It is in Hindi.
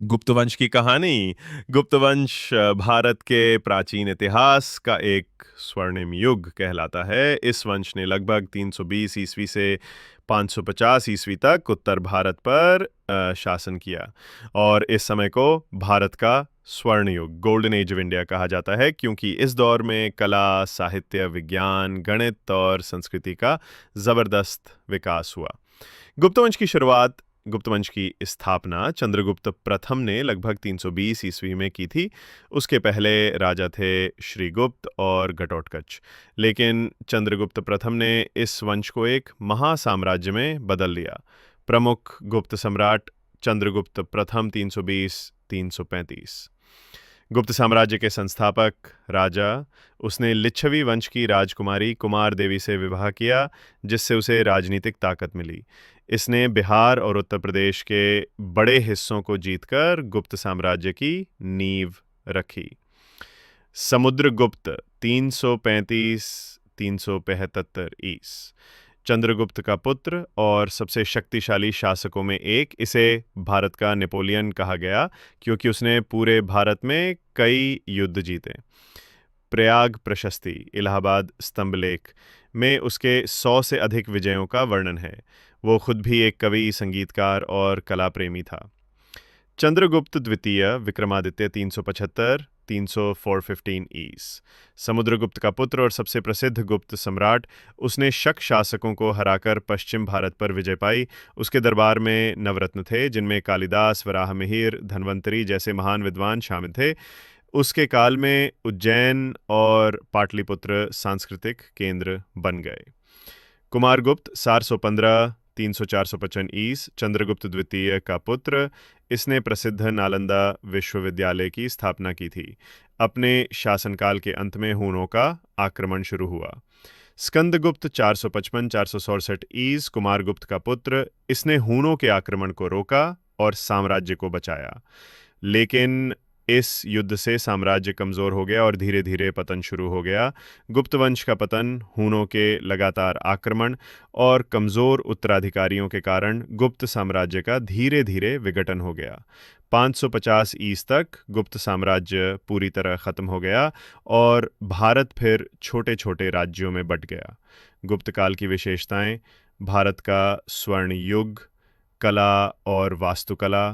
गुप्तवंश की कहानी। गुप्तवंश भारत के प्राचीन इतिहास का एक स्वर्णिम युग कहलाता है। इस वंश ने लगभग 320 ईस्वी से 550 ईस्वी तक उत्तर भारत पर शासन किया और इस समय को भारत का स्वर्ण युग, गोल्डन एज ऑफ इंडिया कहा जाता है, क्योंकि इस दौर में कला, साहित्य, विज्ञान, गणित और संस्कृति का जबरदस्त विकास हुआ। गुप्तवंश की शुरुआत, गुप्तवंश की स्थापना चंद्रगुप्त प्रथम ने लगभग 320 ईस्वी में की थी। उसके पहले राजा थे श्रीगुप्त और घटोत्कच, लेकिन चंद्रगुप्त प्रथम ने इस वंश को एक महासाम्राज्य में बदल दिया। प्रमुख गुप्त सम्राट चंद्रगुप्त प्रथम 320-335। गुप्त साम्राज्य के संस्थापक राजा, उसने लिच्छवी वंश की राजकुमारी कुमार देवी से विवाह किया, जिससे उसे राजनीतिक ताकत मिली। इसने बिहार और उत्तर प्रदेश के बड़े हिस्सों को जीतकर गुप्त साम्राज्य की नींव रखी। समुद्रगुप्त 335-375 ईस, चंद्रगुप्त का पुत्र और सबसे शक्तिशाली शासकों में एक। इसे भारत का नेपोलियन कहा गया क्योंकि उसने पूरे भारत में कई युद्ध जीते। प्रयाग प्रशस्ति, इलाहाबाद स्तंभलेख में उसके 100 से अधिक विजयों का वर्णन है। वो खुद भी एक कवि, संगीतकार और कला प्रेमी था। चंद्रगुप्त द्वितीय विक्रमादित्य 375 300-415 ईस, समुद्रगुप्त का पुत्र और सबसे प्रसिद्ध गुप्त सम्राट। उसने शक शासकों को हराकर पश्चिम भारत पर विजय पाई। उसके दरबार में नवरत्न थे, जिनमें कालिदास, वराहमिहिर, धन्वंतरी जैसे महान विद्वान शामिल थे। उसके काल में उज्जैन और पाटलिपुत्र सांस्कृतिक केंद्र बन गए। कुमारगुप्त 415-300-455 ईस, चंद्रगुप्त द्वितीय का पुत्र। इसने प्रसिद्ध नालंदा विश्वविद्यालय की स्थापना की थी। अपने शासनकाल के अंत में हूणों का आक्रमण शुरू हुआ। स्कंदगुप्त 455-467 ईस, कुमारगुप्त का पुत्र। इसने हूणों के आक्रमण को रोका और साम्राज्य को बचाया, लेकिन इस युद्ध से साम्राज्य कमजोर हो गया और धीरे धीरे पतन शुरू हो गया। गुप्त वंश का पतन हूणों के लगातार आक्रमण और कमजोर उत्तराधिकारियों के कारण गुप्त साम्राज्य का धीरे धीरे विघटन हो गया। 550 ईस तक गुप्त साम्राज्य पूरी तरह खत्म हो गया और भारत फिर छोटे छोटे राज्यों में बंट गया। गुप्त काल की विशेषताएं: भारत का स्वर्ण युग, कला और वास्तुकला,